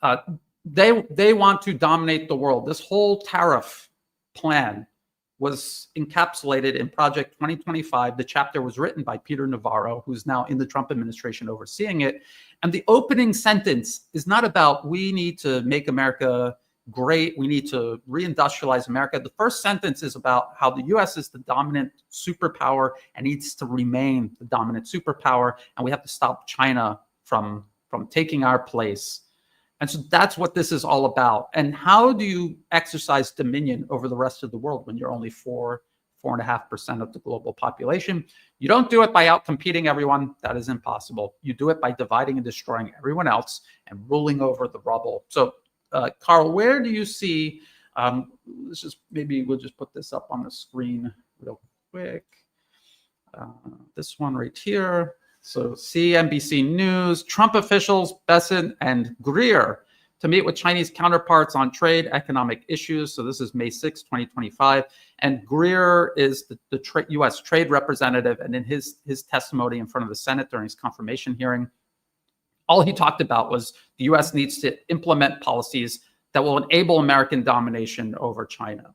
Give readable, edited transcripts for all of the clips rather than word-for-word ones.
Uh, they want to dominate the world. This whole tariff plan was encapsulated in Project 2025. The chapter was written by Peter Navarro, who's now in the Trump administration overseeing it. And the opening sentence is not about we need to make America great, we need to reindustrialize America. The first sentence is about how the US is the dominant superpower and needs to remain the dominant superpower, and we have to stop China from taking our place. And so that's what this is all about. And how do you exercise dominion over the rest of the world when you're only 4.5% of the global population? You don't do it by outcompeting everyone. That is impossible. You do it by dividing and destroying everyone else and ruling over the rubble. So, Carl, where do you see, maybe we'll just put this up on the screen real quick. This one right here. So CNBC News, Trump officials Besant and Greer to meet with Chinese counterparts on trade, economic issues. So this is May 6, 2025. And Greer is the U.S. trade representative. And in his testimony in front of the Senate during his confirmation hearing, all he talked about was the U.S. needs to implement policies that will enable American domination over China.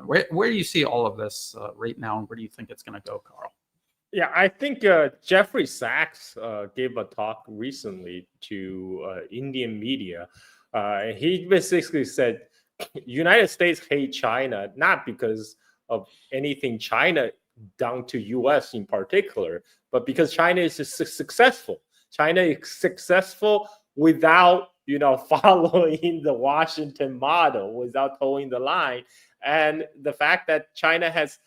Where do you see all of this right now? And where do you think it's going to go, Carl? Yeah, I think Jeffrey Sachs gave a talk recently to Indian media. He basically said, United States hate China, not because of anything China done to U.S. in particular, but because China is successful. China is successful without, following the Washington model, without towing the line. And the fact that China has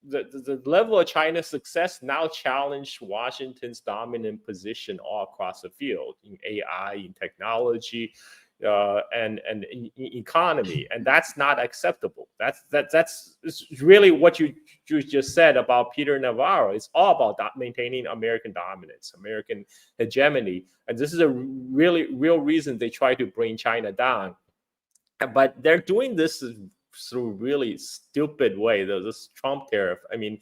the level of China's success now challenged Washington's dominant position all across the field in AI, in technology, and in economy, and that's not acceptable. That's really what you just said about Peter Navarro. It's all about maintaining American dominance, American hegemony, and this is a real reason they try to bring China down. But they're doing this through really stupid way. This Trump tariff. I mean,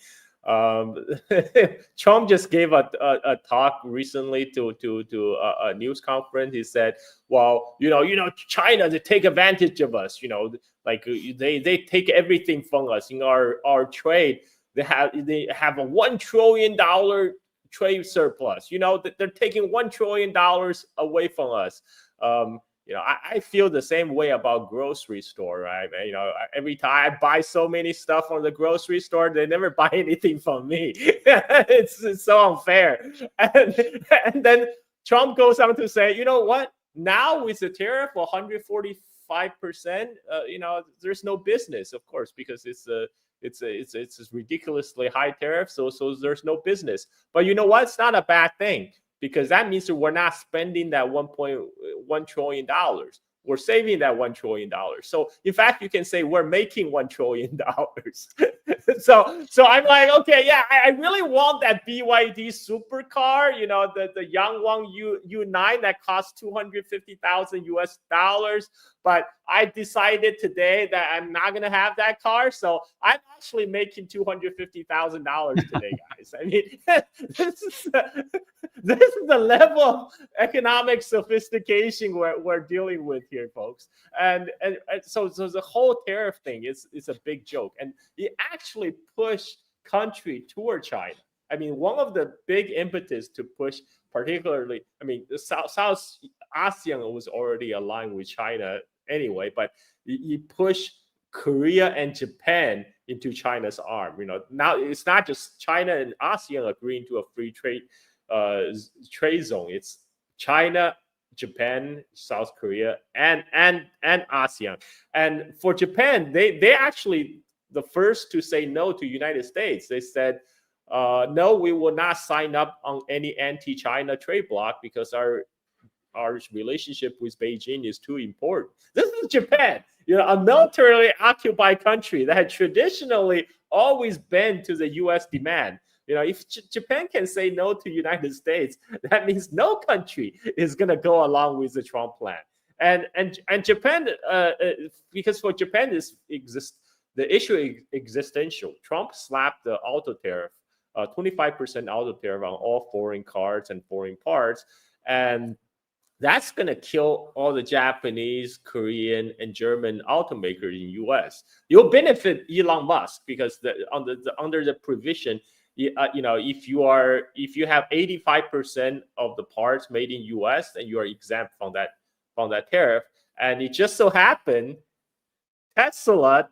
Trump just gave a talk recently to a news conference. He said, "Well, China, they take advantage of us. Like they take everything from us in our trade. They have a $1 trillion trade surplus. They're taking $1 trillion away from us." I feel the same way about grocery store, right? Every time I buy so many stuff from the grocery store, they never buy anything from me. It's so unfair. And then Trump goes on to say, you know what? Now with the tariff of 145%, there's no business, of course, because it's a ridiculously high tariff. So there's no business. But you know what? It's not a bad thing, because that means that we're not spending that $1.1 trillion. We're saving that $1 trillion. So in fact, you can say we're making $1 trillion. So I'm like, okay, yeah, I really want that BYD supercar, the Yangwang U9 that costs $250,000 US. But I decided today that I'm not going to have that car. So I'm actually making $250,000 today, guys. I mean, this is the level of economic sophistication we're dealing with here, folks. And so the whole tariff thing is a big joke. And it actually pushed country toward China. I mean, one of the big impetus to push, particularly, the South ASEAN was already aligned with China anyway, but he pushed Korea and Japan into China's arm. Now it's not just China and ASEAN agreeing to a free trade zone. It's China, Japan, South Korea, and ASEAN. And for Japan, they actually the first to say no to United States. They said, no, we will not sign up on any anti-China trade bloc because our relationship with Beijing is too important. This is Japan, a militarily occupied country that had traditionally always bent to the U.S. demand. If Japan can say no to United States, that means no country is going to go along with the Trump plan. And Japan, because for Japan, the issue is existential. Trump slapped the auto tariff, 25% auto tariff on all foreign cars and foreign parts, and that's going to kill all the Japanese, Korean, and German automakers in U.S. You'll benefit Elon Musk because under the provision, if you have 85% of the parts made in U.S., then you are exempt from that tariff. And it just so happened Tesla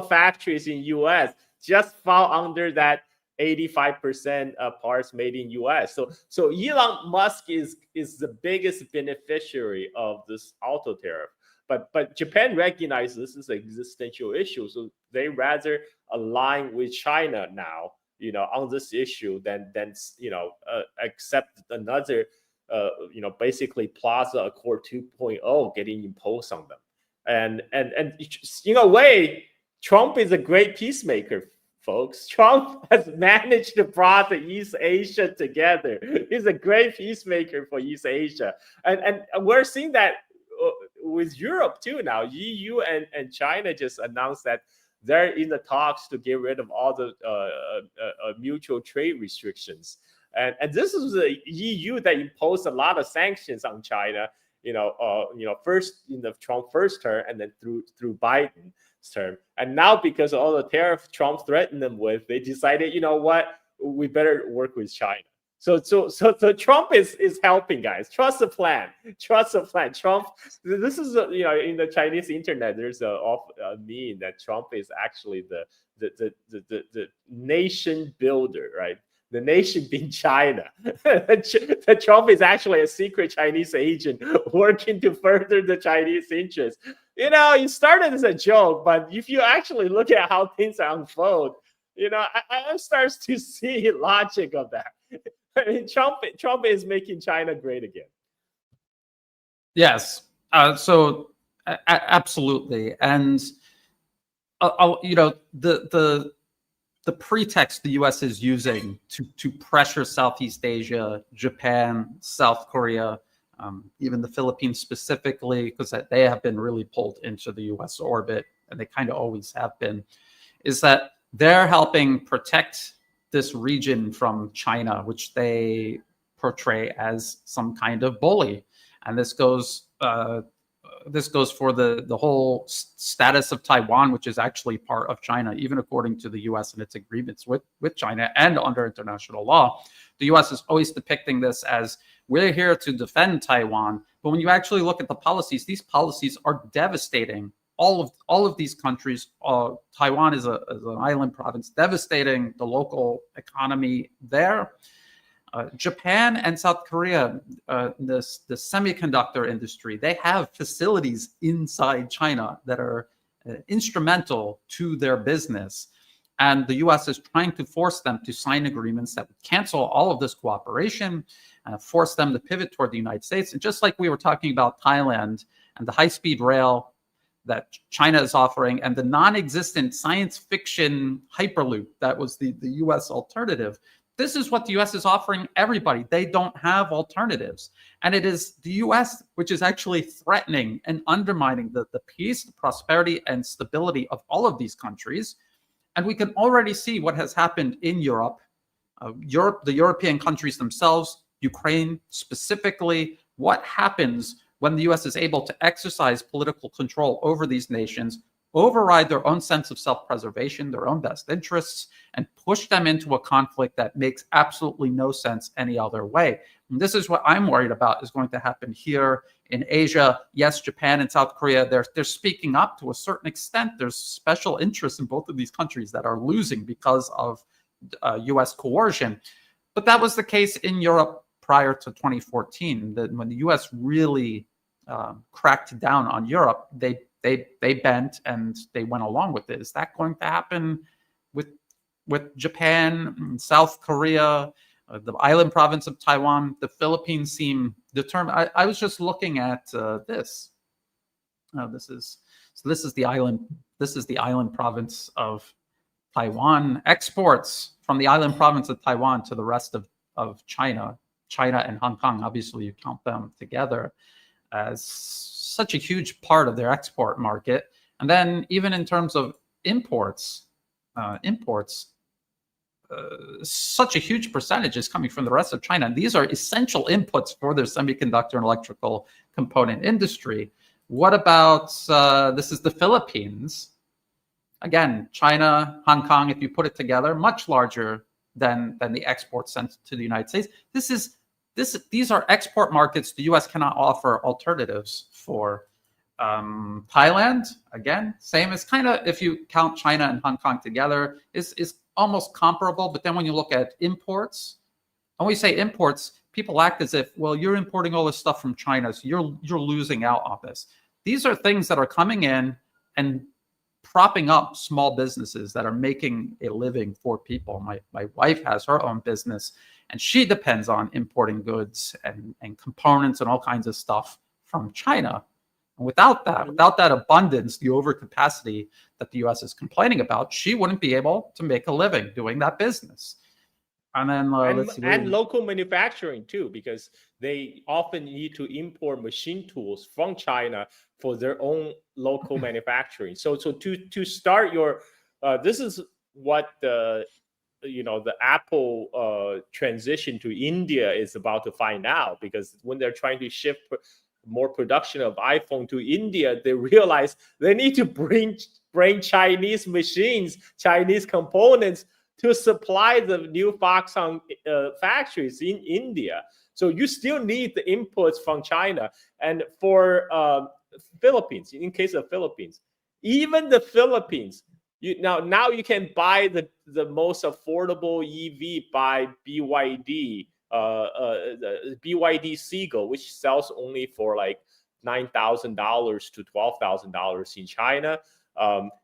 factories in U.S. just fall under that 85% parts made in U.S. So Elon Musk is the biggest beneficiary of this auto tariff. But Japan recognizes this is an existential issue, so they rather align with China now, on this issue than accept another, basically Plaza Accord 2.0 getting imposed on them. And in a way, Trump is a great peacemaker, folks. Trump has managed to bring the East Asia together. He's a great peacemaker for East Asia. And we're seeing that with Europe too now. EU and China just announced that they're in the talks to get rid of all the mutual trade restrictions. And this is the EU that imposed a lot of sanctions on China, first in the Trump first term and then through Biden's term. And now because of all the tariff Trump threatened them with, they decided, we better work with China. So Trump is helping, guys. Trust the plan. Trump. This is in the Chinese internet. There's a meme that Trump is actually the nation builder, right? The nation being China. Trump is actually a secret Chinese agent working to further the Chinese interests. It started as a joke, but if you actually look at how things unfold, I start to see logic of that. I mean, Trump is making China great again. Yes. Absolutely. And, the pretext the U.S. is using to pressure Southeast Asia, Japan, South Korea, even the Philippines specifically, because they have been really pulled into the U.S. orbit, and they kind of always have been, is that they're helping protect this region from China, which they portray as some kind of bully. And this goes for the whole status of Taiwan, which is actually part of China, even according to the U.S. and its agreements with China and under international law. The U.S. is always depicting this as we're here to defend Taiwan. But when you actually look at the policies, these policies are devastating all of these countries. Taiwan is an island province, devastating the local economy there. Japan and South Korea, the semiconductor industry, they have facilities inside China that are instrumental to their business. And the U.S. is trying to force them to sign agreements that would cancel all of this cooperation, force them to pivot toward the United States. And just like we were talking about Thailand and the high-speed rail that China is offering and the non-existent science fiction Hyperloop that was the U.S. alternative, this is what the U.S. is offering everybody. They don't have alternatives. And it is the U.S. which is actually threatening and undermining the peace, the prosperity, and stability of all of these countries. And we can already see what has happened in Europe, the European countries themselves, Ukraine specifically, what happens when the U.S. is able to exercise political control over these nations, override their own sense of self-preservation, their own best interests, and push them into a conflict that makes absolutely no sense any other way. And this is what I'm worried about is going to happen here in Asia. Yes, Japan and South Korea, they're speaking up to a certain extent. There's special interests in both of these countries that are losing because of U.S. coercion. But that was the case in Europe prior to 2014, when the U.S. really cracked down on Europe. They bent and they went along with it. Is that going to happen with Japan, South Korea, the island province of Taiwan? The Philippines seem determined. I was just looking at this. This is the island. This is the island province of Taiwan. Exports from the island province of Taiwan to the rest of China and Hong Kong. Obviously, you count them together as such a huge part of their export market. And then even in terms of imports, such a huge percentage is coming from the rest of China. And these are essential inputs for their semiconductor and electrical component industry. What about, this is the Philippines. Again, China, Hong Kong, if you put it together, much larger than the exports sent to the United States. These are export markets the U.S. cannot offer alternatives for. Thailand, again, same as kind of, if you count China and Hong Kong together, is almost comparable. But then when you look at imports, when we say imports, people act as if, well, you're importing all this stuff from China, so you're losing out on this. These are things that are coming in and propping up small businesses that are making a living for people. My wife has her own business, and she depends on importing goods and components and all kinds of stuff from China. And without that abundance, the overcapacity that the U.S. is complaining about, she wouldn't be able to make a living doing that business. And then and local manufacturing too, because they often need to import machine tools from China for their own local manufacturing. So to start your, this is what the Apple transition to India is about to find out, because when they're trying to shift more production of iPhone to India, they realize they need to bring Chinese machines, Chinese components to supply the new Foxconn factories in India. So you still need the inputs from China. And for Philippines, in case of Philippines, even the Philippines, now you can buy the most affordable EV by BYD. The BYD Seagull, which sells only for like $9,000 to $12,000 in China.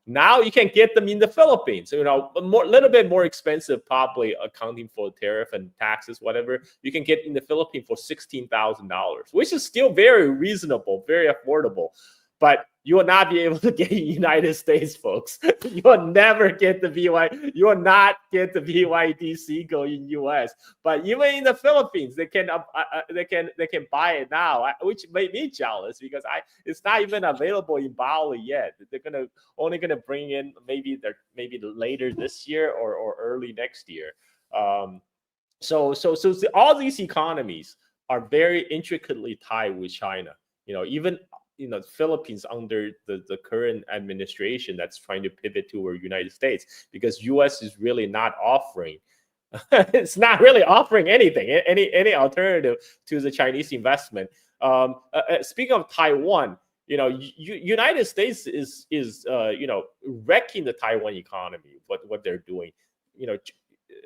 Now you can get them in the Philippines. A little bit more expensive, probably accounting for tariff and taxes, whatever. You can get in the Philippines for $16,000, which is still very reasonable, very affordable. But you will not be able to get in the United States, folks. You will never get the BYD. You will not get the BYD Seagull in US. But even in the Philippines, they can buy it now, which made me jealous, because it's not even available in Bali yet. They're only gonna bring in maybe later this year or early next year. So all these economies are very intricately tied with China. Even Philippines under the current administration that's trying to pivot toward United States, because US is really not offering it's not really offering anything, any alternative to the Chinese investment. Speaking of Taiwan, United States is wrecking the Taiwan economy. What they're doing,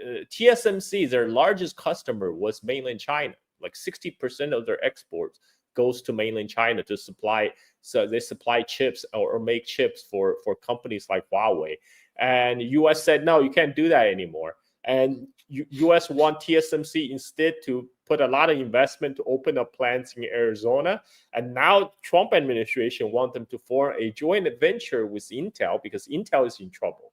TSMC, their largest customer was mainland China. Like 60% of their exports goes to mainland China to supply. So they supply chips or make chips for companies like Huawei. And US said, no, you can't do that anymore. And US want TSMC instead to put a lot of investment to open up plants in Arizona. And now Trump administration want them to form a joint venture with Intel, because Intel is in trouble.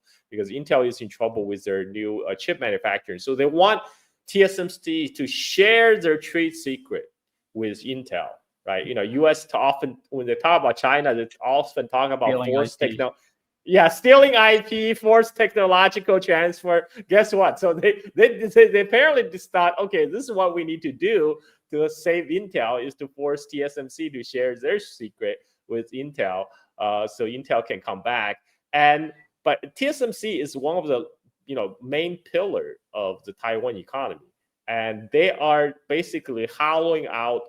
With their new chip manufacturing. So they want TSMC to share their trade secret with Intel. Right, U.S. often, when they talk about China, they often talk about forced technology. Yeah, stealing IP, forced technological transfer. Guess what? So they apparently just thought, okay, this is what we need to do to save Intel, is to force TSMC to share their secret with Intel, so Intel can come back. But TSMC is one of the main pillar of the Taiwan economy, and they are basically hollowing out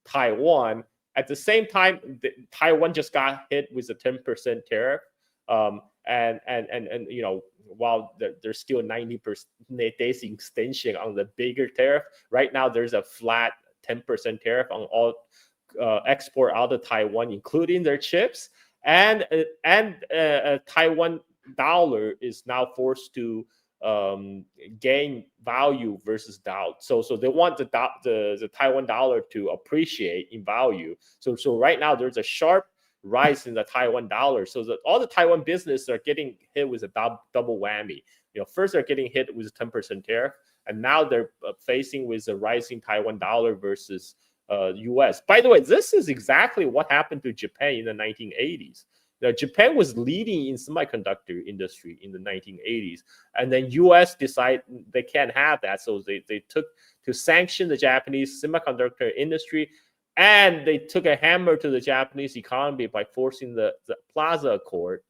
Taiwan. At the same time, Taiwan just got hit with a 10% tariff, and while there's still 90% days extension on the bigger tariff, right now there's a flat 10% tariff on all export out of Taiwan, including their chips, and Taiwan dollar is now forced to gain value versus doubt. So they want the Taiwan dollar to appreciate in value. So right now there's a sharp rise in the Taiwan dollar. So all the Taiwan business are getting hit with a double whammy. First they're getting hit with a 10% tariff, and now they're facing with a rising Taiwan dollar versus US. By the way, this is exactly what happened to Japan in the 1980s. Now, Japan was leading in semiconductor industry in the 1980s, and then U.S. decided they can't have that, so they took to sanction the Japanese semiconductor industry, and they took a hammer to the Japanese economy by forcing the Plaza Accord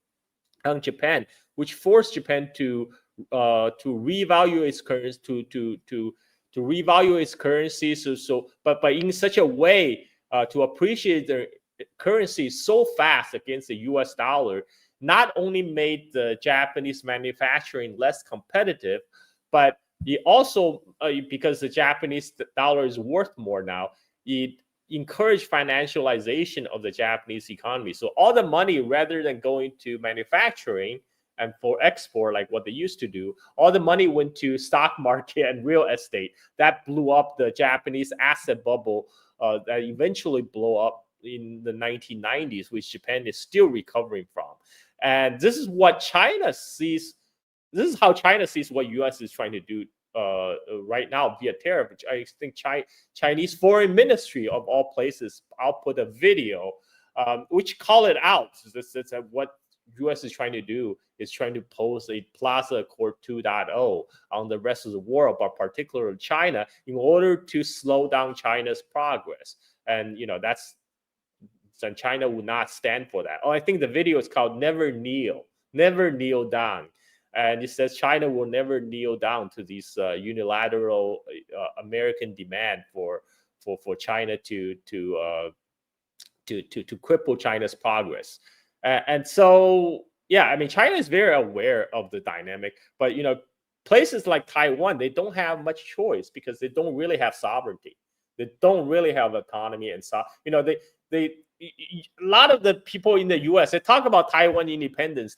on Japan, which forced Japan to reevaluate its currency to reevaluate its currency. But in such a way to appreciate their currency so fast against the U.S. dollar, not only made the Japanese manufacturing less competitive, but it also, because the Japanese dollar is worth more now, it encouraged financialization of the Japanese economy. So all the money, rather than going to manufacturing and for export like what they used to do, all the money went to stock market and real estate. That blew up the Japanese asset bubble that eventually blew up in the 1990s, which Japan is still recovering from. And this is what China sees. This is how China sees what U.S. is trying to do right now via tariff, which I think Chinese Foreign Ministry of all places output a video which call it out. That's what U.S. is trying to do, is trying to pose a Plaza Accord 2.0 on the rest of the world, but particularly China, in order to slow down China's progress. And and China will not stand for that. Oh, I think the video is called "Never Kneel Down," and it says China will never kneel down to these unilateral American demand for China to cripple China's progress. And so, yeah, I mean, China is very aware of the dynamic, but places like Taiwan, they don't have much choice because they don't really have sovereignty. They don't really have autonomy, and a lot of the people in the U.S. they talk about Taiwan independence.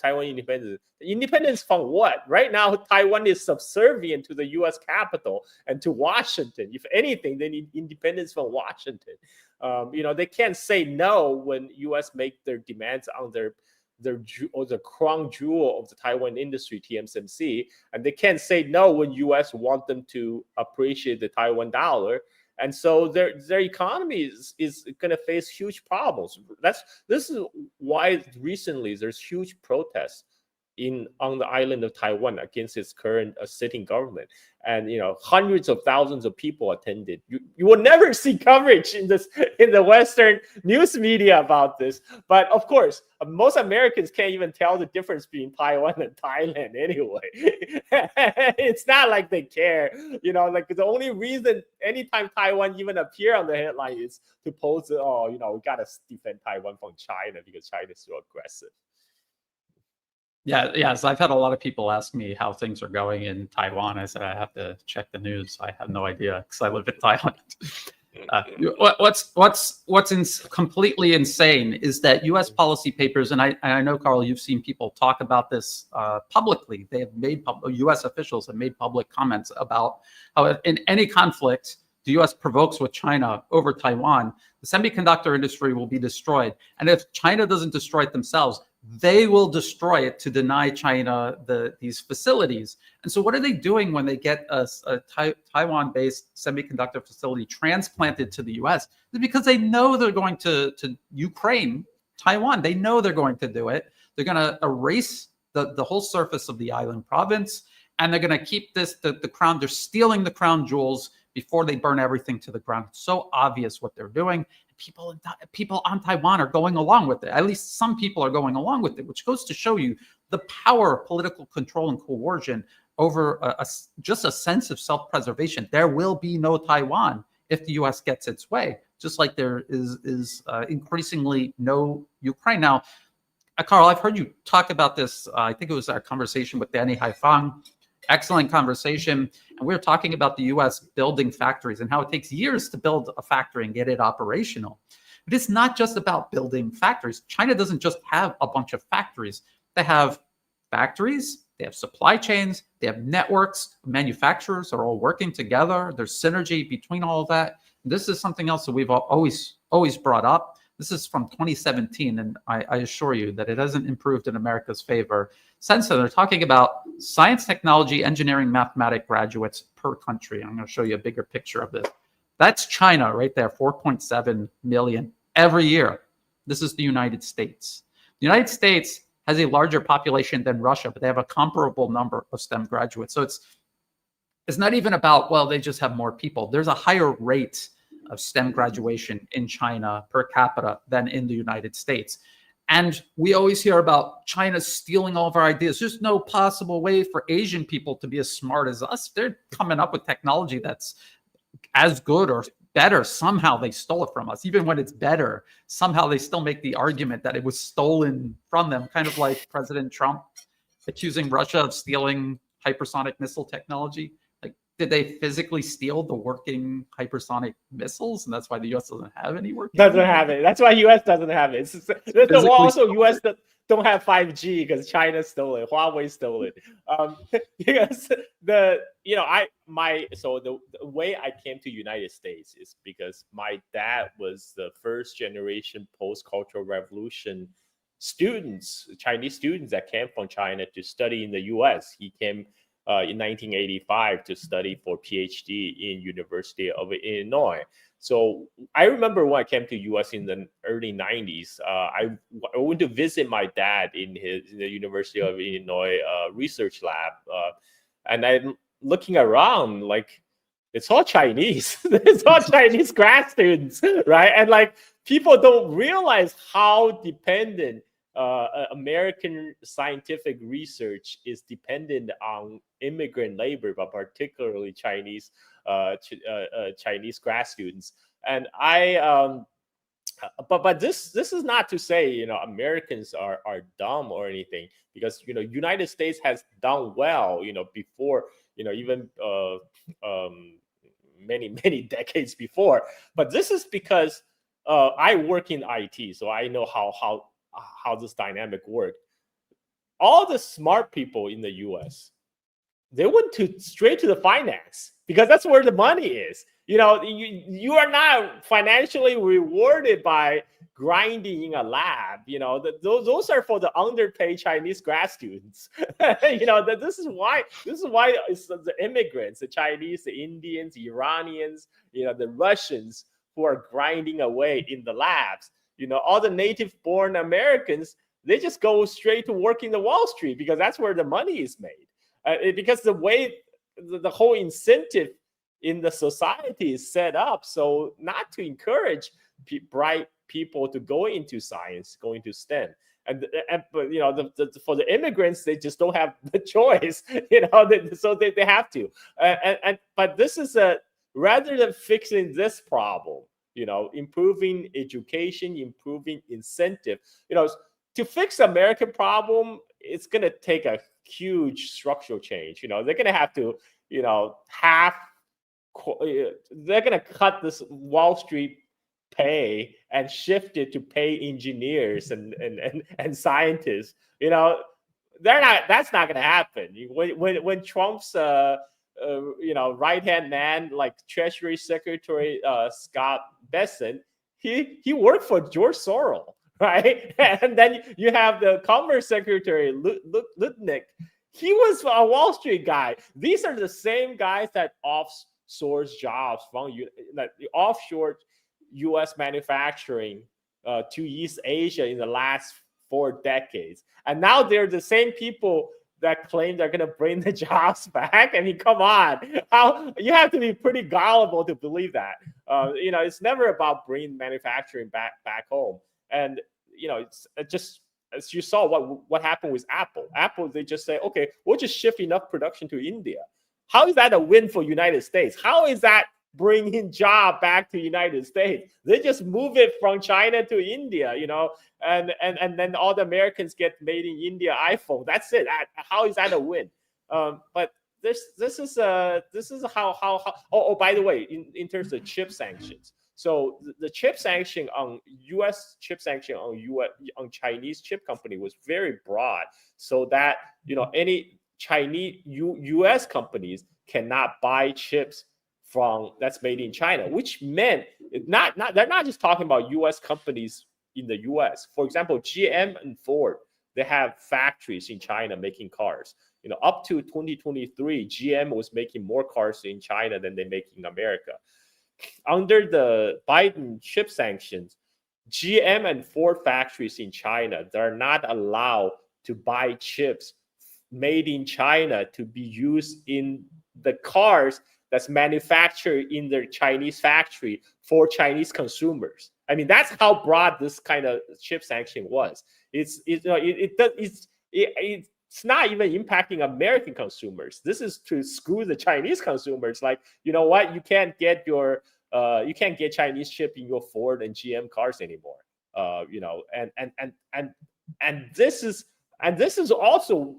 Independence from what? Right now, Taiwan is subservient to the U.S. capital and to Washington. If anything, they need independence from Washington. They can't say no when U.S. make their demands on the crown jewel of the Taiwan industry, TSMC, and they can't say no when U.S. want them to appreciate the Taiwan dollar. And so their economy is going to face huge problems. This is why recently there's huge protests on the island of Taiwan against its current sitting government, and hundreds of thousands of people attended. You will never see coverage in the Western news media about this, but of course most Americans can't even tell the difference between Taiwan and Thailand anyway. It's not like they care, like the only reason anytime Taiwan even appear on the headline is to pose, we gotta defend Taiwan from China because China is so aggressive. Yeah, yes, I've had a lot of people ask me how things are going in Taiwan. I said I have to check the news. I have no idea because I live in Thailand. What's completely insane is that U.S. policy papers, and I know, Carl, you've seen people talk about this publicly. They have made U.S. officials have made public comments about how in any conflict the U.S. provokes with China over Taiwan, the semiconductor industry will be destroyed. And if China doesn't destroy it themselves, they will destroy it to deny China these facilities. And so what are they doing when they get a Taiwan-based semiconductor facility transplanted to the U.S.? It's because they know they're going to Ukraine, Taiwan. They know they're going to do it. They're going to erase the whole surface of the island province, and they're going to keep the crown. They're stealing the crown jewels before they burn everything to the ground. It's so obvious what they're doing. People on Taiwan are going along with it. At least some people are going along with it, which goes to show you the power of political control and coercion over just a sense of self-preservation. There will be no Taiwan if the U.S. gets its way, just like there is increasingly no Ukraine. Now, Carl, I've heard you talk about this. I think it was our conversation with Danny Haifang. Excellent conversation. And we were talking about the U.S. building factories and how it takes years to build a factory and get it operational. But it's not just about building factories. China doesn't just have a bunch of factories. They have factories, they have supply chains, they have networks. Manufacturers are all working together. There's synergy between all of that. And this is something else that we've always brought up. This is from 2017, and I assure you that it hasn't improved in America's favor since then. They're talking about science, technology, engineering, mathematics graduates per country. I'm going to show you a bigger picture of this. That's China right there, 4.7 million every year. This is the United States. The United States has a larger population than Russia, but they have a comparable number of STEM graduates. So it's not even about, well, they just have more people. There's a higher rate of STEM graduation in China per capita than in the United States. And we always hear about China stealing all of our ideas. There's no possible way for Asian people to be as smart as us. They're coming up with technology that's as good or better. Somehow they stole it from us. Even when it's better, somehow they still make the argument that it was stolen from them, kind of like President Trump accusing Russia of stealing hypersonic missile technology. Like, did they physically steal the working hypersonic missiles? And that's why the US doesn't have any working? Doesn't have it. That's why US doesn't have it. Also, US don't have 5G because China stole it. Huawei stole it. Because the way I came to United States is because my dad was the first generation post-cultural revolution students, Chinese students that came from China to study in the US. He came in 1985 to study for PhD in University of Illinois. So I remember when I came to US in the early 90s, I went to visit my dad in the University of Illinois research lab. And I'm looking around, like, it's all Chinese. It's all Chinese grad students, right? And like, people don't realize how dependent American scientific research is dependent on immigrant labor, but particularly Chinese grad students. And but this is not to say Americans are dumb or anything, because United States has done well before even many decades before. But this is because I work in IT, so I know how this dynamic worked. All the smart people in the US, they went straight to the finance, because that's where the money is. You are not financially rewarded by grinding in a lab. Those are for the underpaid Chinese grad students. This is why it's the immigrants, the Chinese, the Indians, the Iranians, the Russians, who are grinding away in the labs. All the native-born Americans, they just go straight to work in the Wall Street, because that's where the money is made. Because the way the whole incentive in the society is set up, so not to encourage bright people to go into science, go into STEM. But for the immigrants, they just don't have the choice, so they have to. But this is rather than fixing this problem, improving education, improving incentive, to fix the American problem, it's going to take a huge structural change. They're going to have to, they're going to cut this Wall Street pay and shift it to pay engineers and scientists. That's not going to happen. When Trump's right-hand man, like Treasury Secretary Scott Bessent, he worked for George Soros, right? And then you have the Commerce Secretary Lutnick. He was a Wall Street guy. These are the same guys that outsource jobs from offshore U.S. manufacturing to East Asia in the last 4 decades. And now they're the same people that claim they're going to bring the jobs back. I mean, come on. You have to be pretty gullible to believe that. It's never about bringing manufacturing back home. And, it's just, as you saw what happened with Apple. Apple, they just say, okay, we'll just shift enough production to India. How is that a win for United States? How is that bringing job back to United States? They just move it from China to India, and then all the Americans get made in India iPhone. That's it. How is that a win? But this is how. Oh, by the way, in terms of chip sanctions. So the chip sanction on U.S. chip sanction on Chinese chip company was very broad, so that any Chinese U.S. companies cannot buy chips that's made in China, which meant they're not just talking about U.S. companies in the U.S. For example, GM and Ford, they have factories in China making cars. Up to 2023, GM was making more cars in China than they make in America. Under the Biden chip sanctions, GM and Ford factories in China, they're not allowed to buy chips made in China to be used in the cars that's manufactured in their Chinese factory for Chinese consumers. I mean, that's how broad this kind of chip sanction was. It's not even impacting American consumers. This is to screw the Chinese consumers. Like, you know what? You can't get Chinese chip in your Ford and GM cars anymore. And this is also,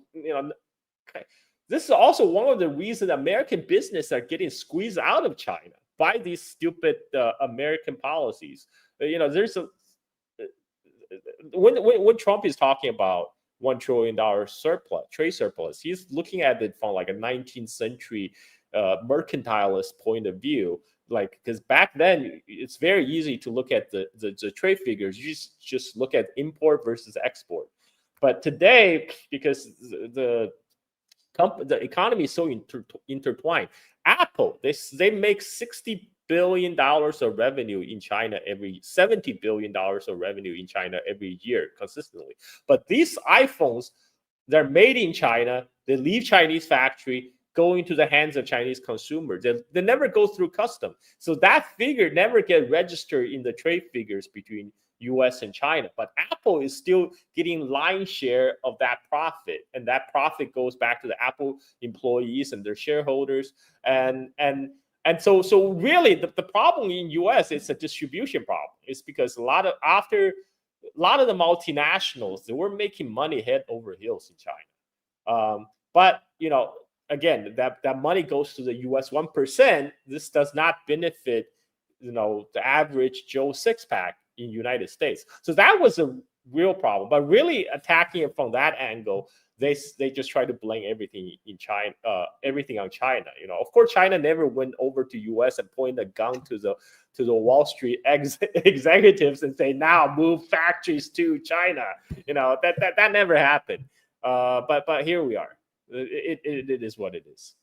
this is also one of the reasons American business are getting squeezed out of China by these stupid American policies. There's when Trump is talking about $1 trillion trade surplus, he's looking at it from like a 19th century mercantilist point of view. Like, because back then it's very easy to look at the trade figures. You just look at import versus export. But today, because the economy is so intertwined, Apple, they make $60 billion of revenue in China $70 billion of revenue in China every year consistently. But these iPhones, they're made in China. They leave Chinese factory, go into the hands of Chinese consumers. They never go through custom. So that figure never get registered in the trade figures between US and China. But Apple is still getting lion's share of that profit. And that profit goes back to the Apple employees and their shareholders. And so really the problem in US is a distribution problem. It's because a lot of the multinationals, they were making money head over heels in China. But again, that money goes to the US 1%. This does not benefit, the average Joe six-pack in United States. So that was a real problem. But really attacking it from that angle, they just try to blame everything in China, everything on China. Of course, China never went over to US and pointed a gun to the Wall Street executives and say, now move factories to China. That never happened. But here we are. It is what it is.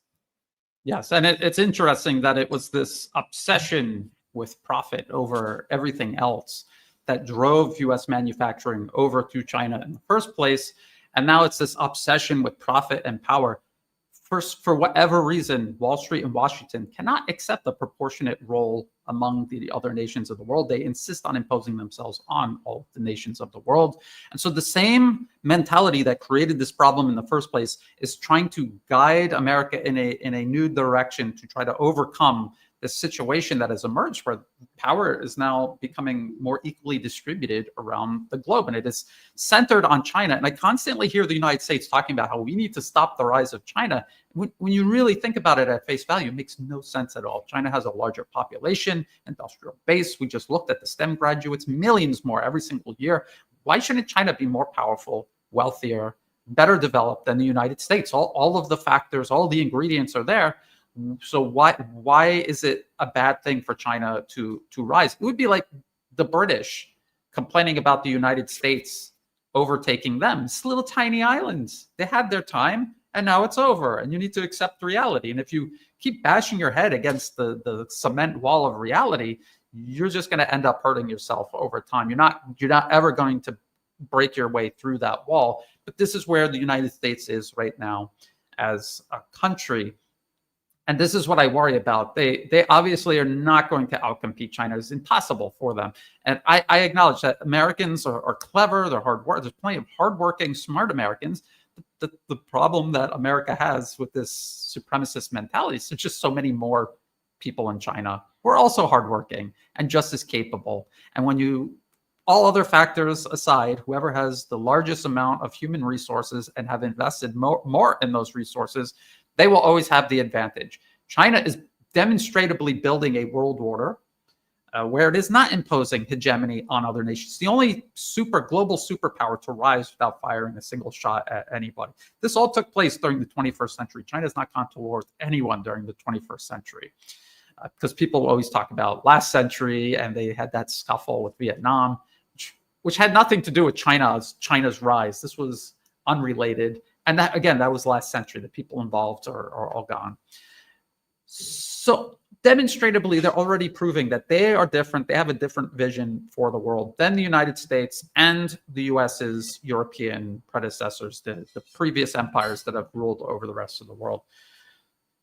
Yes, and it's interesting that it was this obsession with profit over everything else that drove U.S. manufacturing over to China in the first place. And now it's this obsession with profit and power. First, for whatever reason, Wall Street and Washington cannot accept a proportionate role among the other nations of the world. They insist on imposing themselves on all the nations of the world. And so the same mentality that created this problem in the first place is trying to guide America in a new direction to try to overcome this situation that has emerged where power is now becoming more equally distributed around the globe. And it is centered on China. And I constantly hear the United States talking about how we need to stop the rise of China. When you really think about it at face value, it makes no sense at all. China has a larger population, industrial base. We just looked at the STEM graduates, millions more every single year. Why shouldn't China be more powerful, wealthier, better developed than the United States? All of the factors, all the ingredients are there. So why is it a bad thing for China to rise? It would be like the British complaining about the United States overtaking them. It's little tiny islands. They had their time and now it's over and you need to accept reality. And if you keep bashing your head against the cement wall of reality, you're just going to end up hurting yourself over time. You're not ever going to break your way through that wall. But this is where the United States is right now as a country. And this is what I worry about. They obviously are not going to outcompete China. It's impossible for them. And I acknowledge that Americans are clever. They're hard work. There's plenty of hardworking, smart Americans. The problem that America has with this supremacist mentality is there's just so many more people in China who are also hardworking and just as capable. And when all other factors aside, whoever has the largest amount of human resources and have invested more in those resources, they will always have the advantage. China is demonstrably building a world order where it is not imposing hegemony on other nations. The only global superpower to rise without firing a single shot at anybody. This all took place during the 21st century. China has not gone to war with anyone during the 21st century. Because people always talk about last century and they had that scuffle with Vietnam, which had nothing to do with China's rise. This was unrelated. And that, again, that was last century. The people involved are all gone. So demonstrably, they're already proving that they are different. They have a different vision for the world than the United States and the US's European predecessors, the previous empires that have ruled over the rest of the world.